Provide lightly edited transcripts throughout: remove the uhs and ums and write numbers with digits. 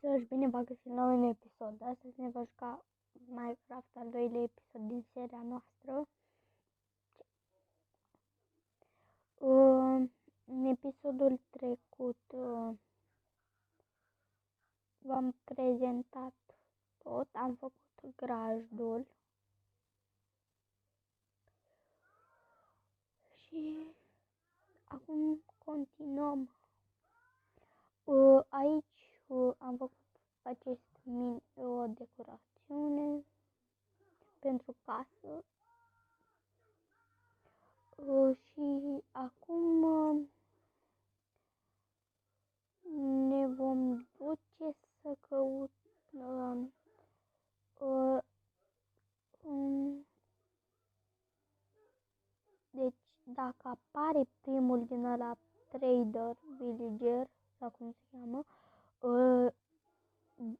Dragi, bine v-am găsit la un episod. Astăzi ne va juca Minecraft, al doilea episod din seria noastră. În episodul trecut v-am prezentat tot, am făcut grajdul și acum continuăm. Aici am făcut o decorațiune pentru casă și acum ne vom duce să căutăm deci dacă apare primul din ăla trader, villager sau cum se cheamă,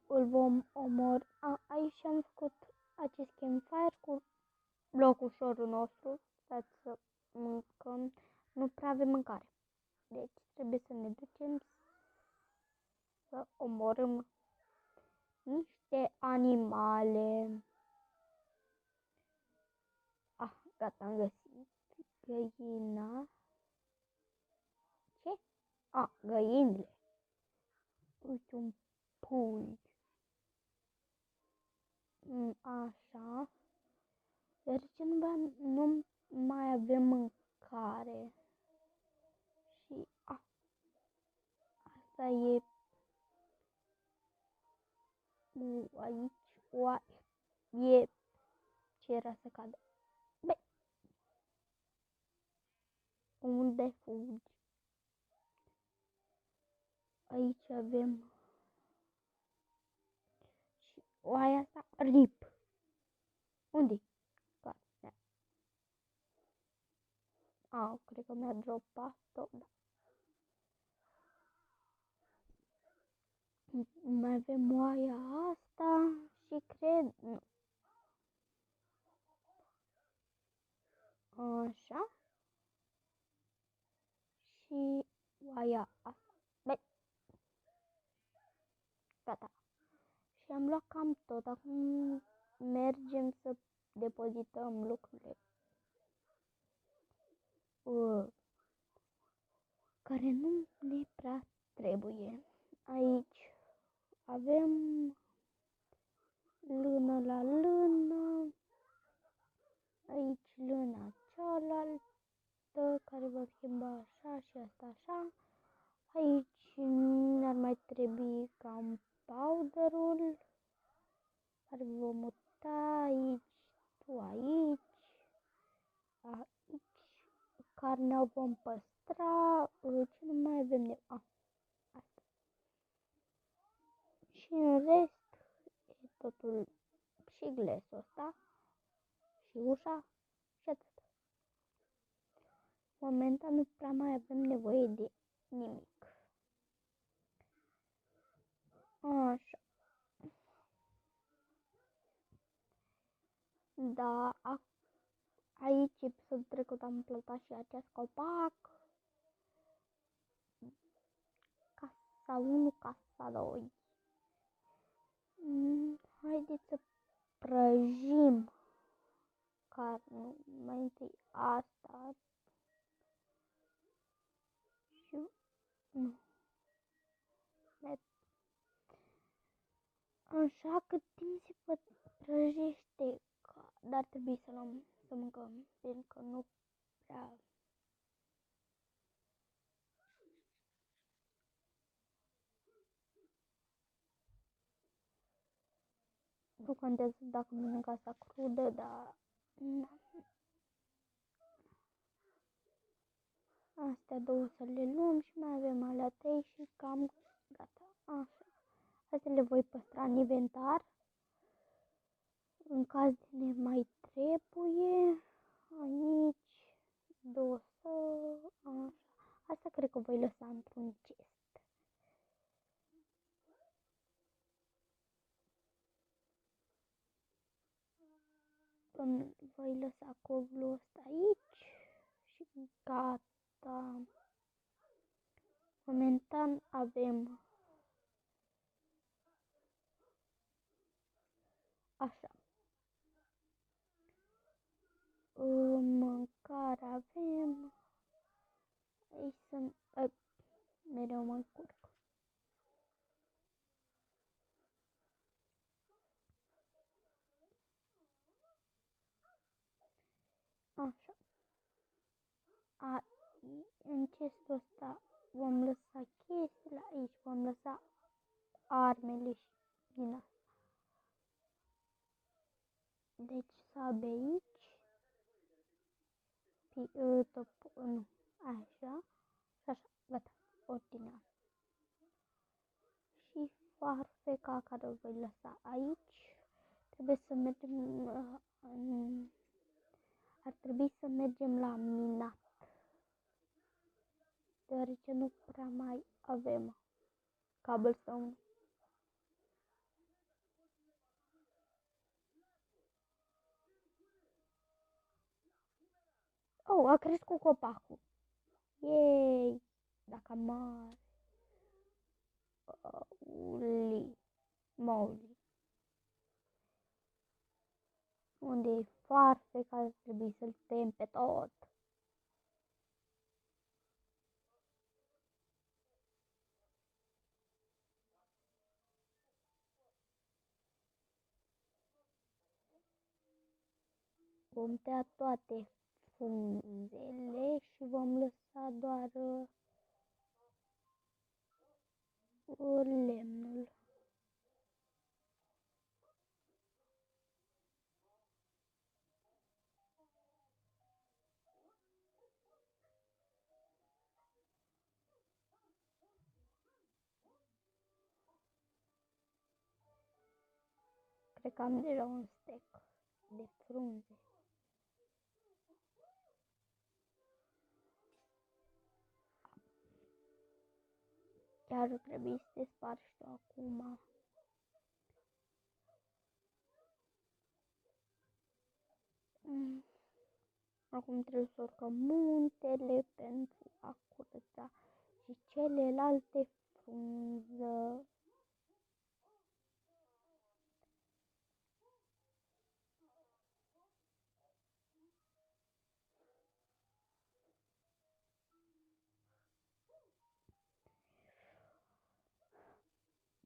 îl vom omor. Aici am făcut acest campfire cu blocușorul nostru, stați să mâncăm, nu prea avem mâncare, deci trebuie să ne ducem să omorâm niște animale. Gata, am găsit găina. Ce? Găinile. Uite, un pui. Așa. Dar ce nu mai avem mâncare. Și asta e aici. E ce era să cadă. Băi. Unde fugi? Aici avem și oaia asta, rip. Unde-i? Cred că mi-a dropat-o, da. Mai avem oaia asta și cred, nu. Așa. Și oaia asta. Băi. Gata. Și am luat cam tot. Acum mergem să depozităm lucrurile care nu ne prea trebuie. Aici avem lână la lână. Aici lâna cealaltă care va schimba așa și asta așa. Aici ne-ar mai trebui cam powderul care vom muta aici, tu aici, aici, carnea o vom păstra, ce nu mai avem de... Asta. Și în rest e totul și glesul ăsta și ușa și atât. Momentan nu prea mai avem nevoie de nimic. Așa. Da, aici episodul trecut am plantat și acest copac. Casa 1, casa 2. Haideți să prăjim carne. Mai întâi asta. Și nu. Așa cât timp se prăjește, dar trebuie să luăm să mâncăm, pentru că nu prea. Nu contează dacă mănânc asta crudă, dar astea două să le luăm și mai avem alea 3 și cam gata. Așa. Astea le voi păstra în inventar. În caz de ne mai trebuie. Aici. Două să... Așa. Asta cred că voi lăsa într-un chest. Voi lăsa coblul ăsta aici și gata. Momentan avem Așa. Mâncare avem. Aici sunt... mereu mă încurc. Așa. În chestia asta vom lăsa chestiile, aici vom lăsa armele și din asta. Deci sabe aici, nu, așa, și așa, gata, ordinea. Și farfeca care o voi lăsa aici, trebuie să mergem, ar trebui să mergem la minat, deoarece nu prea mai avem cobblestone. Oh, a crescut copacul. Yay! Dacă mare. Uli. Moly. Unde e foarte care trebuie să-l tăiem pe tot. Vom tăia toate frunzele și vom lăsa doar lemnul. Cred că am deja un stack de frunze. Chiar trebuie să te spargi tu acum. Acum trebuie să urcăm muntele pentru a curăța și celelalte frunză.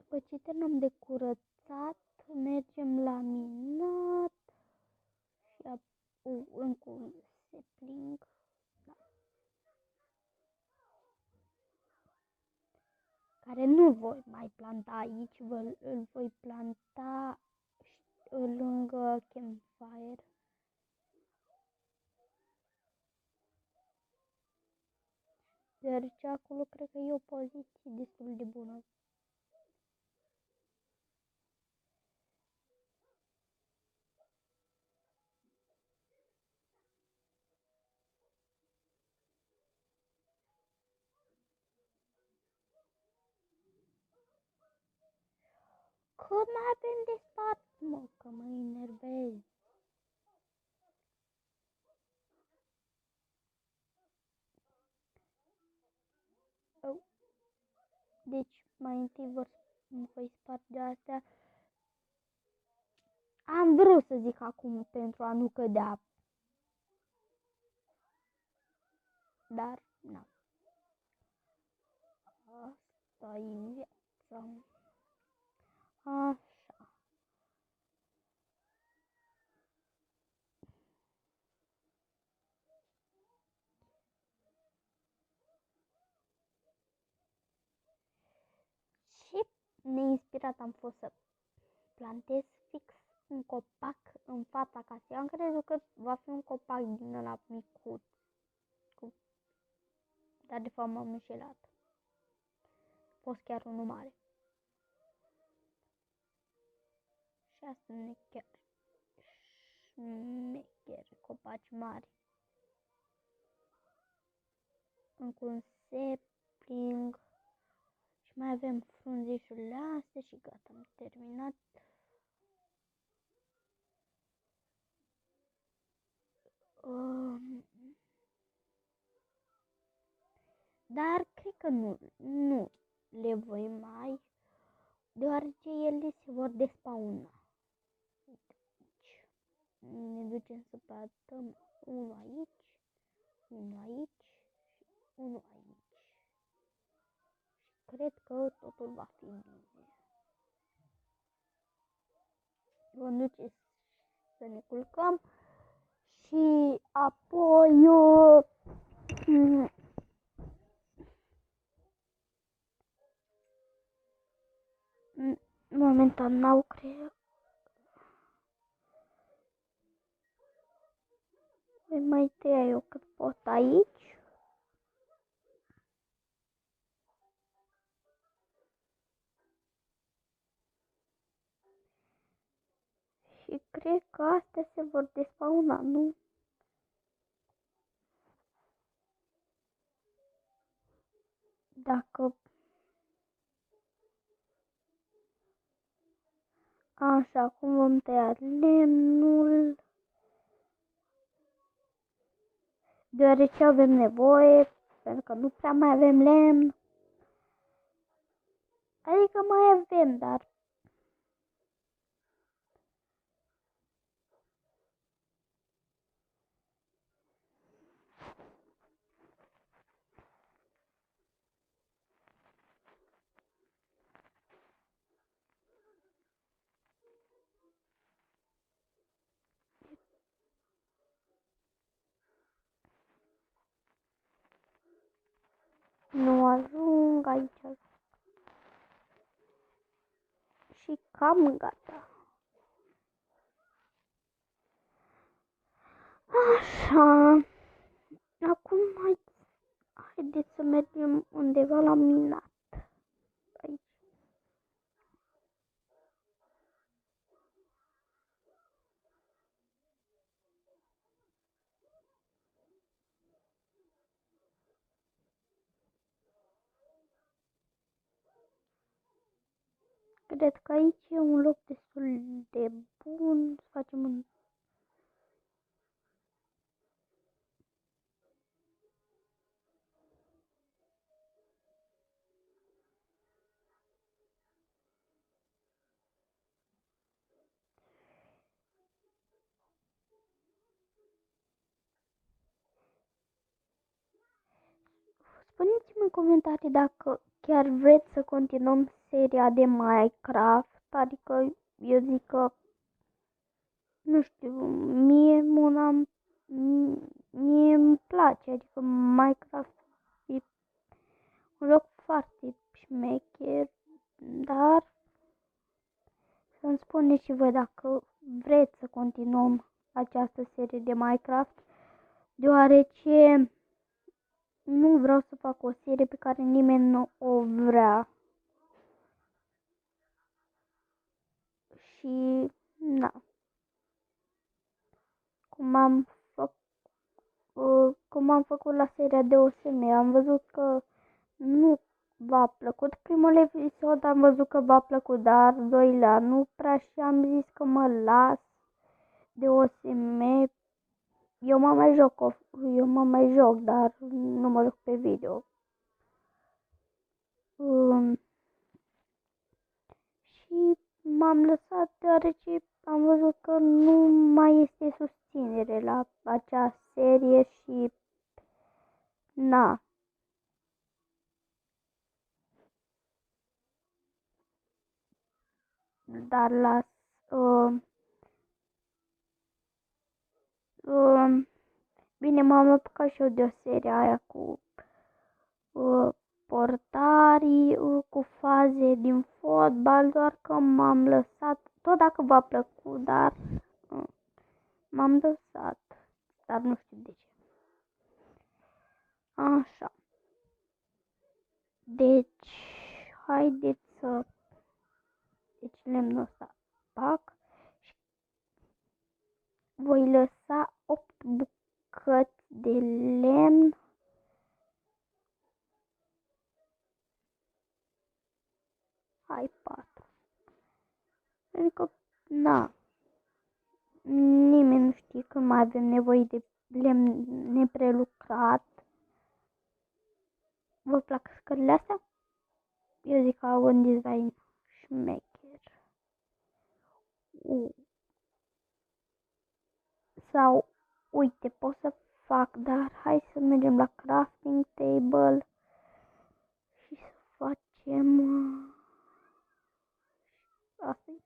După ce terminăm de curățat, mergem la minat și încă un sapling. Da. Care nu voi mai planta aici, îl voi planta lângă campfire. Deoarece acolo cred că e o poziție destul de bună. Cât mai avem de spart, mă, că mă enervez. Deci, mai întâi voi sparge astea. Am vrut să zic acum pentru a nu cădea. Dar, nu. Asta e viața. Așa. Și neinspirat am fost să plantez fix un copac în fața casei. Am crezut că va fi un copac din ăla micuț. Dar de fapt m-am înșelat. A fost chiar unul mare. Și asta nu e chiar șmecher, copaci mari. Încă un sapling. Și mai avem frunzișurile astea și gata, am terminat. Dar cred că nu le voi mai, deoarece ele se vor despauna. Uite. ne ducem să plantăm unul aici, unul aici și unul aici. Cred că totul va fi bine. Vom duce să ne culcăm și apoi momentan n-au creat. Voi mai tăia eu cât pot aici. Și cred că astea se vor despauna, nu? Dacă așa, acum vom tăia lemnul, deoarece avem nevoie, pentru că nu prea mai avem lemn. Adică mai avem, dar nu ajung aici. Și cam gata. Așa. Acum haideți să mergem undeva la minat. Aici. Cred că aici e un loc destul de bun să facem un... Spuneți-mi în comentarii dacă chiar vreți să continuăm seria de Minecraft, adică eu zic că, nu știu, mie îmi place, adică Minecraft e un joc foarte șmecher, dar să-mi spuneți și voi dacă vreți să continuăm această serie de Minecraft, deoarece nu vreau să fac o serie pe care nimeni nu o vrea. Și, na, cum am făcut la seria de OSM, am văzut că nu v-a plăcut primul episod, am văzut că v-a plăcut, dar doilea nu prea și am zis că mă las de OSM. Eu mă mai joc, dar nu mă joc pe video. Și m-am lăsat deoarece am văzut că nu mai este susținere la acea serie și na. Dar las bine, m-am apucat și eu de o serie aia cu portarii, cu faze din fotbal, doar că m-am lăsat, tot dacă v-a plăcut, dar m-am lăsat, dar nu știu de ce. Așa. Deci, haideți să... Deci lemnul ăsta, pac, și voi lăsa 8 bucăți de lemn. Hai 4. Pentru că, na, nimeni nu știe când mai avem nevoie de lemn neprelucrat. Vă plac scările astea? Eu zic că au un design șmecher. Sau, uite, pot să fac, dar hai să mergem la crafting table și să facem asta aici.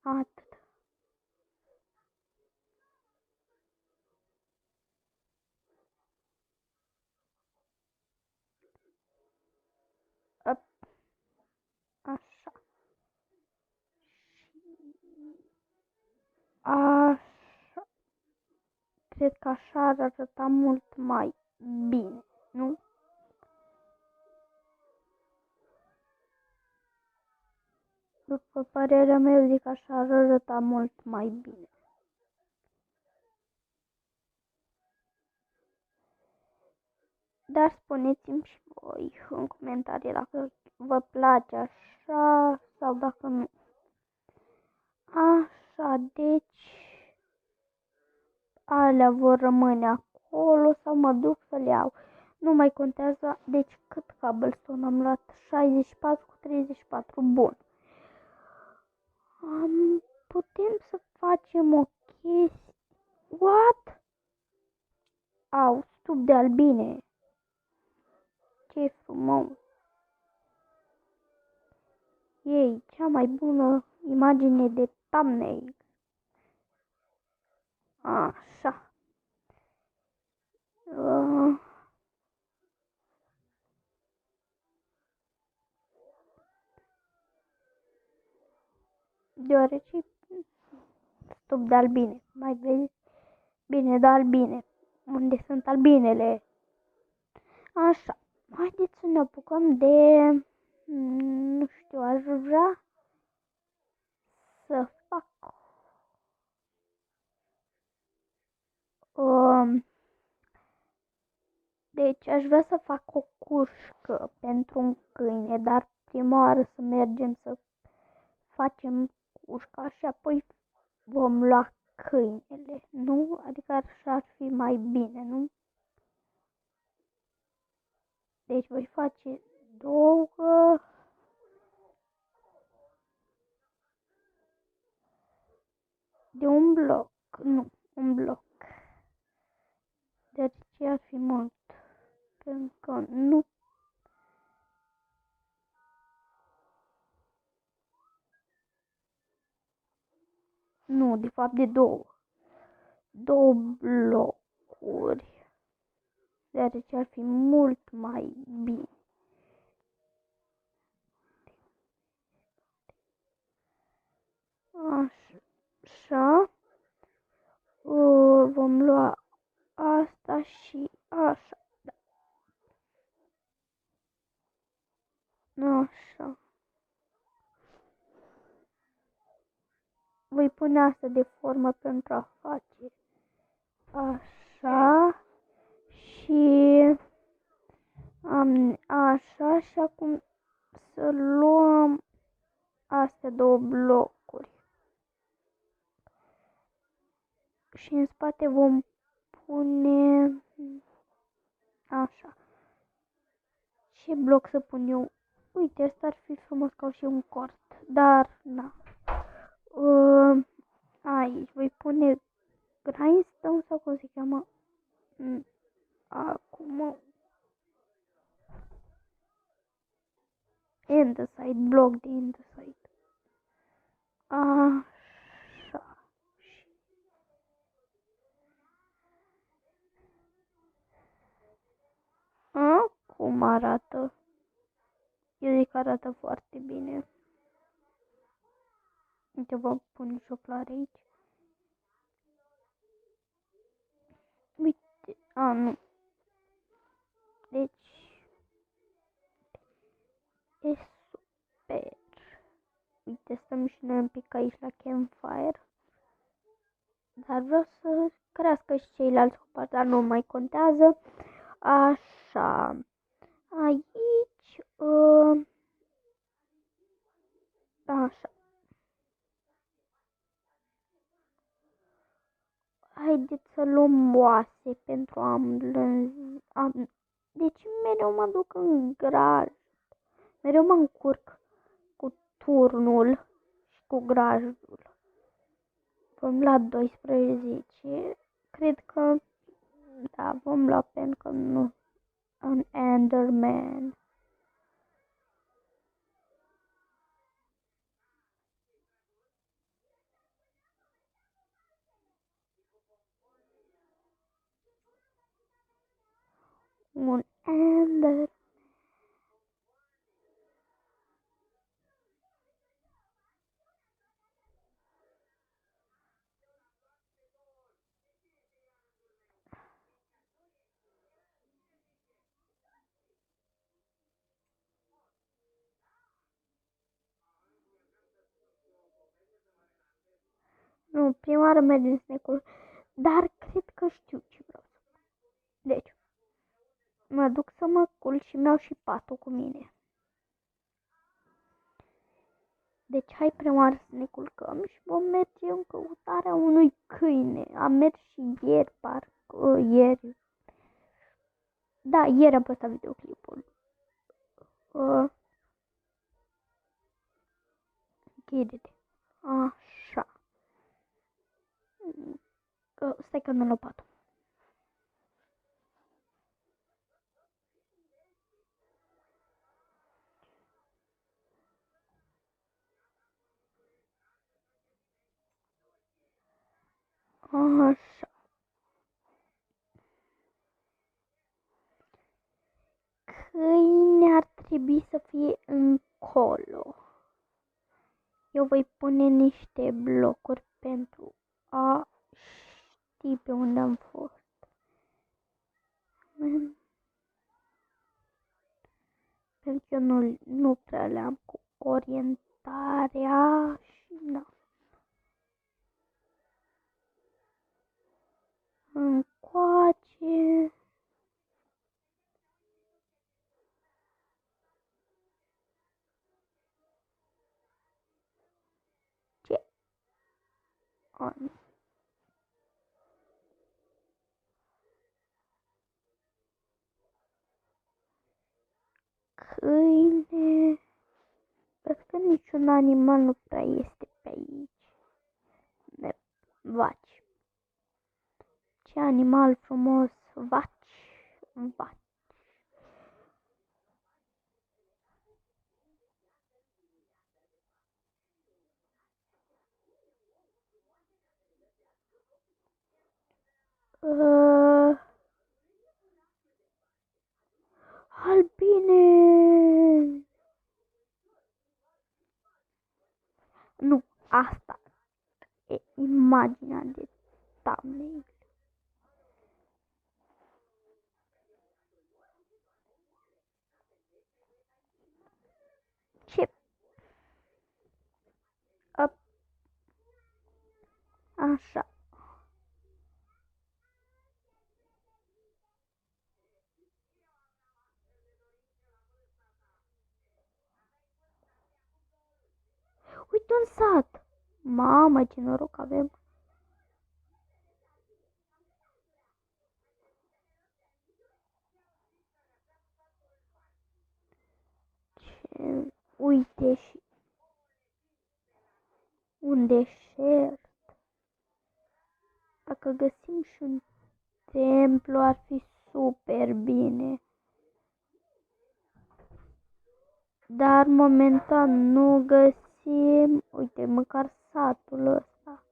Atât. Up. Așa. Așa. Cred că așa ar arăta mult mai bine, nu? După părerea mea, eu zic așa ar arăta mult mai bine. Dar spuneți-mi și voi în comentarii dacă vă place așa sau dacă nu. Așa, deci alea vor rămâne acolo sau mă duc să le iau. Nu mai contează, deci cât cobblestone am luat? 64 cu 34, bun. Putem să facem o chestie. What? Au, stup de albine. Ce frumos. Ei, cea mai bună imagine de thumbnail. Așa. Deoarece stup de albine. Mai vezi? Bine, de albine. Unde sunt albinele? Așa. Haideți să ne apucăm de... Nu știu, aș vrea să fac... Deci aș vrea să fac o cușcă pentru un câine, dar prima oară să mergem să facem cușca și apoi vom lua câinele, nu? Adică așa ar fi mai bine, nu? Deci voi face două de un bloc, nu, un bloc. Deci ce ar fi mult, pentru că nu. Nu, de fapt de două. Două blocuri. Deoarece ar fi mult mai bine. Așa. Vom lua asta și așa. Așa. Voi pune asta de formă pentru a face așa și așa și acum să luăm astea două blocuri și în spate vom pune așa. Ce bloc să pun eu? Uite, asta ar fi frumos ca și un cort, dar na. Aici voi pune grindstone sau cum se cheamă? Acum andesite, bloc de andesite. Așa. Cum arată? Eu zic că arată foarte bine. Uite, vă pun și o floare aici. Uite, nu. Deci, e super. Uite, stăm și noi un pic aici la campfire. Dar vreau să crească și ceilalți copaci, dar nu mai contează. Așa. Aici, așa. Haideți să luăm oase pentru Deci mereu mă duc în graj. Mereu mă încurc cu turnul și cu grajdul. vom lua 12. Cred că, da, vom lua pentru că nu, un Enderman. Un Ender. Nu, prima oară mergem snecul, dar cred că știu ce vreau să fac. Deci, mă duc să mă culc și mi-au și patul cu mine. Deci hai prima oară să ne culcăm și vom merge în căutarea unui câine. Am mers și ieri, parcă, ieri. Da, ieri am postat videoclipul. Ghide-te. Așa. Stai că mi-am luat patul. Așa. Câine ar trebui să fie încolo. Eu voi pune niște blocuri pentru a ști pe unde am fost. Pentru că eu nu prea le-am cu orientarea și da. Încoace. Ce? Câine. Cred că niciun animal nu prea este pe aici. Vaci. Ce animal frumos. Vaci. Vaci. Albine! Nu, asta e imaginea de thumbnail. Ce? Așa. Uite un sat! Mamă, ce noroc avem! Ce... Uite și un deșert. Dacă găsim și un templu ar fi super bine. Dar momentan nu găsim, uite, măcar satul ăsta.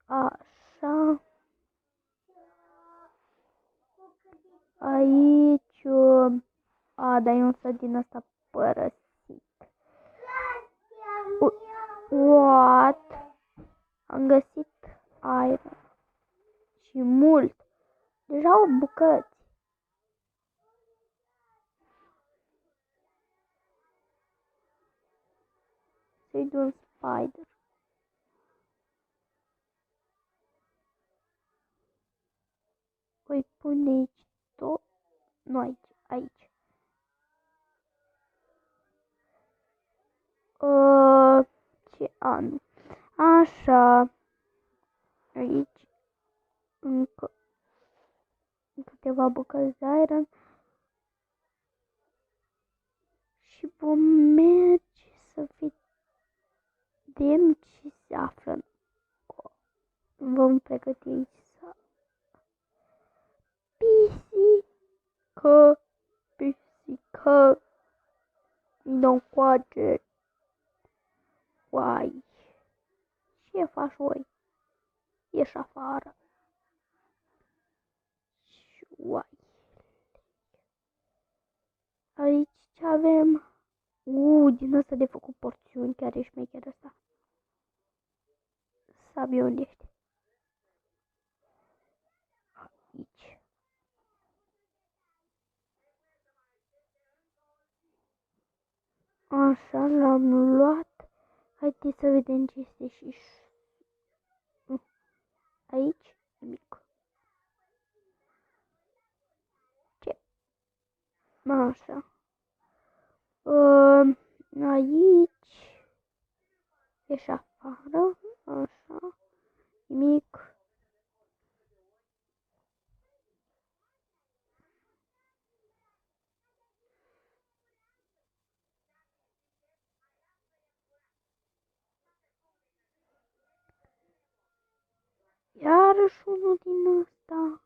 Așa. Aici, dar e un sat din ăsta părăsit. What? Am găsit iron. Și mult. Deja o bucăți. Să-i un spider. Voi pune aici tot. Nu aici, aici. Ce an? Așa. Aici. Încă câteva bucăți de iron. Și vom merge să vedem ce se află vom pregăti aici să... Pisică, pisică, vino coace. Uai, ce faci, uai? Ieși afară. Uai. Aici ce avem? Din ăsta de făcut porțiuni, chiar e șmecher ăsta. Sabi, unde ești? Aici. Așa, l-am luat. Haideți să vedem ce este și... Aici, nimic. Ce? Așa. Aici. Ieși afară. Așa. Nimic. Iarăși unul din ăsta.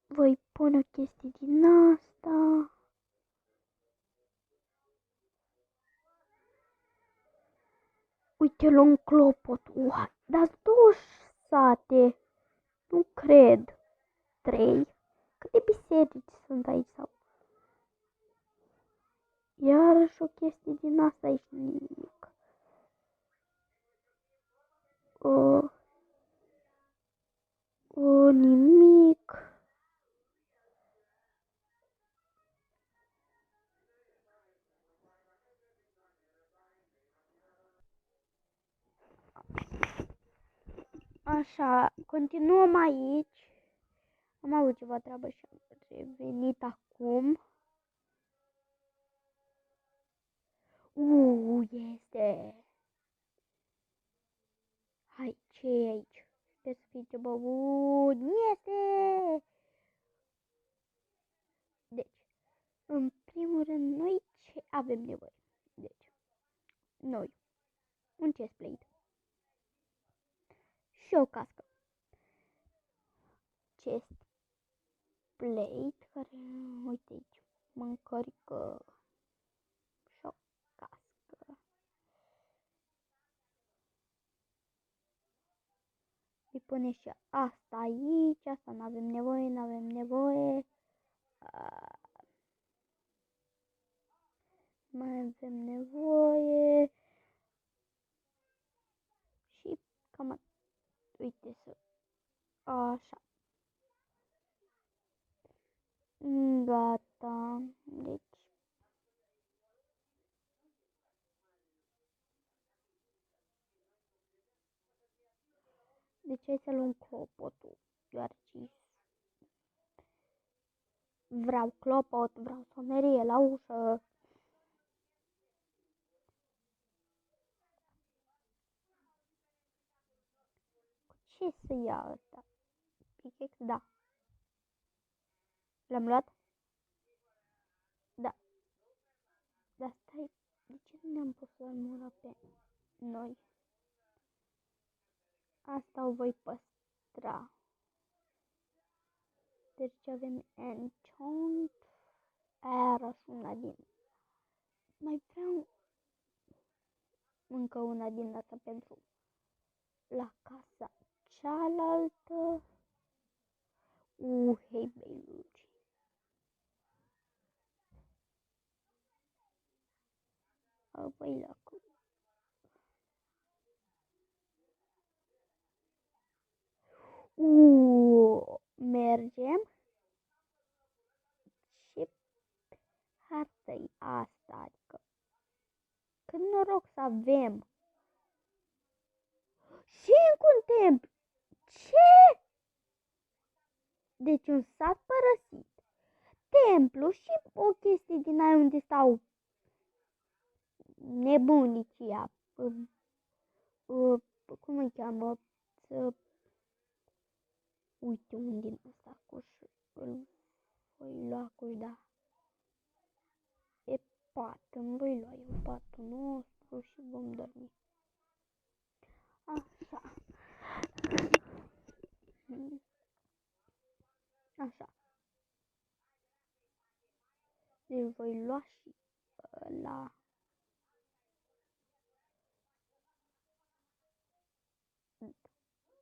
Voi pune o chestie din asta. Uite, luăm clopot. Dar 2 sate. Nu cred. 3. Câte biserici sunt aici sau? Iarăși o chestie din asta aici, nimic. Nimic. Așa, continuăm aici. Am avut ceva treabă și am revenit acum. Este. Hai, ce e aici? Sper să fie ceva bun. Este! Deci, în primul rând, noi ce avem nevoie? Deci, noi, un chestplate și o cască. Chestplate, care, uite aici, mâncărică și o cască. Îi pune și asta aici, asta nu avem nevoie, nu avem nevoie. Mai avem nevoie. Și cam uite să... Așa. Gata. Deci... Deci hai să luăm clopotul. Deoarece vreau clopot, vreau sonerie la ușă. Ce să ia ăsta? Pickaxe? Da. L-am luat? Da. Dar stai, de ce nu ne-am pus armura pe noi? Asta o voi păstra. Deci avem enchant. Era una din... Mai vreau încă una din asta pentru la casa cealaltă. Hei, belugi. Apoi la mergem și hartă-i asta, adică cât noroc să avem. Și încă un templu. Ce? Deci un sat părăsit, templu și o chestie din aia unde stau nebunicii. Cum îi cheamă? Uite unde e ăsta cuș. Îl voi lua cuș, da. E pat, îmi voi lua eu patul nostru. 4 și vom dormi. Așa. Așa. Deci voi lua și la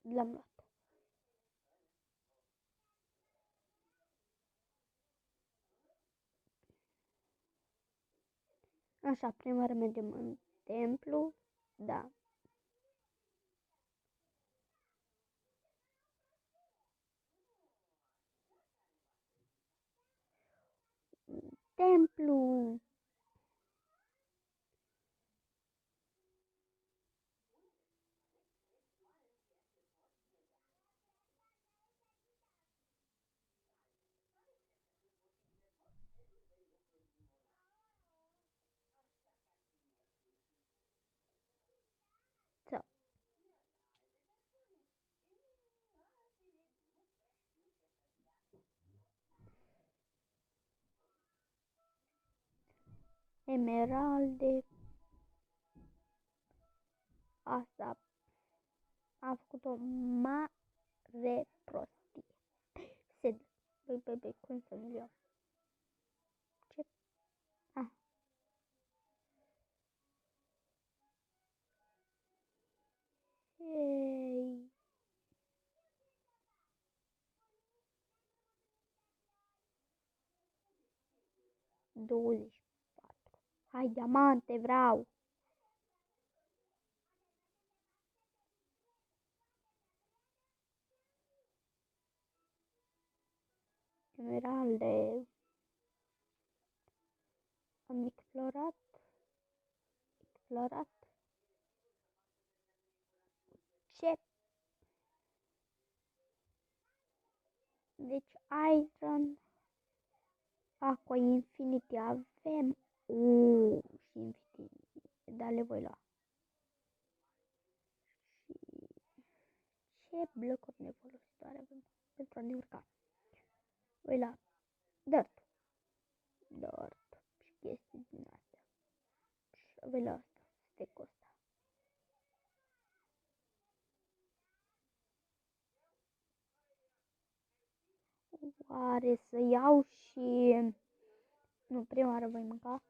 l-am luat. Așa, prima oară mergem în templu, da. Templu. So. Emeralde. Asta a făcut-o mare prostie. Sed. Băi, cum să nu iau? Ce? Ah. Ei. Douăzeci. Hai, diamante, vreau. Emeralde. Am explorat. Ce? Deci Iron. Aqua Infinity avem. Și Infinity. Dar le voi lua. Și ce blocuri nefolositoare avem pentru a ne urca? Voi lua dirt și chestii din astea. Și voi lua asta, stecul ăsta. Oare să iau și... Nu, prima oară voi mânca?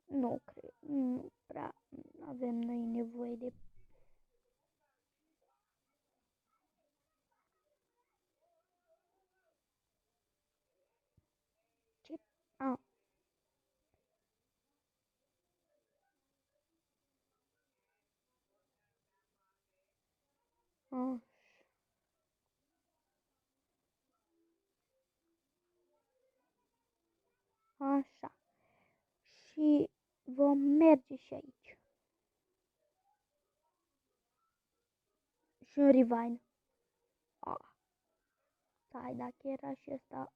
Nu cred, nu prea avem noi nevoie de... Ce? A. A. Așa. Și vom merge și aici. Și un Rivine. Stai, dacă era și ăsta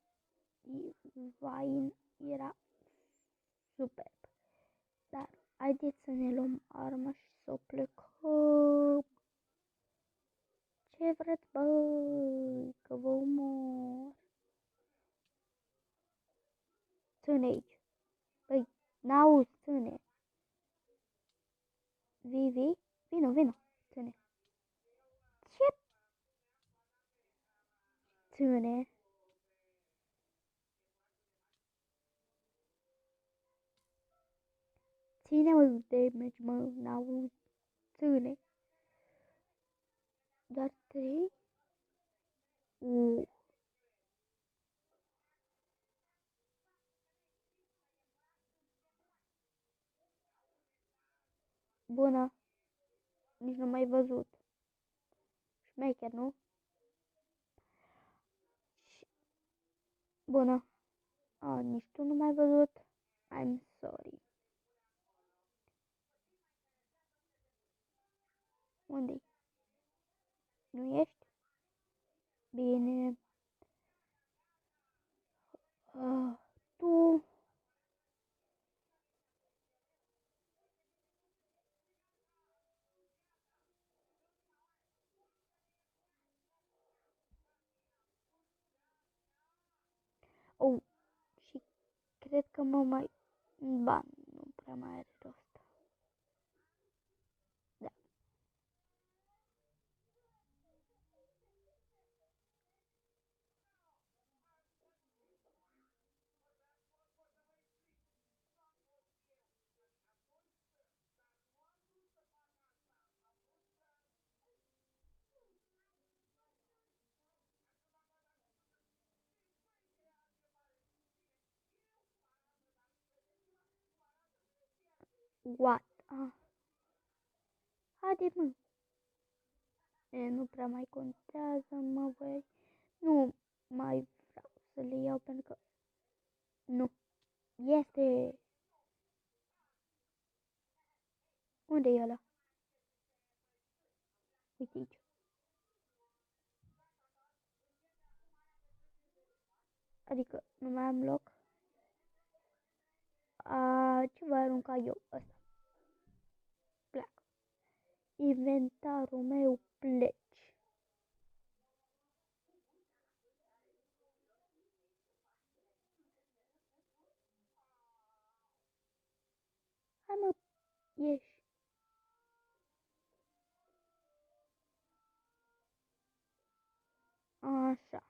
Rivine, era superb. Dar haideți să ne luăm arma și să plecăm. Ce vreți, băi, că vă omor. Ține aici. Băi, n-auzi, ține. Vii? Vino, ține. Ce? Ține. Ține-mă damage, mă, n-auzi, ține. Doar 3? Bună. Nici nu m-ai văzut. Șmecher, nu? Bună. Nici tu nu m-ai văzut. I'm sorry. Unde-i? Nu ești? Bine. Tu... Și cred că mă mai... Ba, nu prea mai are rost. Da. What? Haide, mă. Nu prea mai contează, mă, băi. Nu mai vreau să le iau pentru că... Nu. Este... Unde e ăla? Uite aici. Adică nu mai am loc. Ce voi arunca eu? Ăsta. Pleacă. Inventarul meu pleci. Hai mă, ieși. Așa.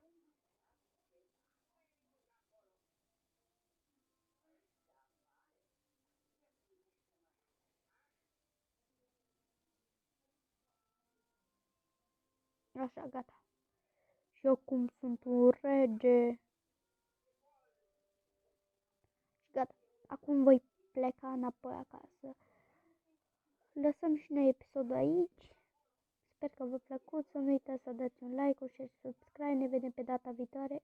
Așa, gata. Și eu cum sunt un rege. Și gata. Acum voi pleca înapoi acasă. Lăsăm și noi episodul aici. Sper că v-a plăcut. Să nu uitați să dați un like, un share și subscribe. Ne vedem pe data viitoare.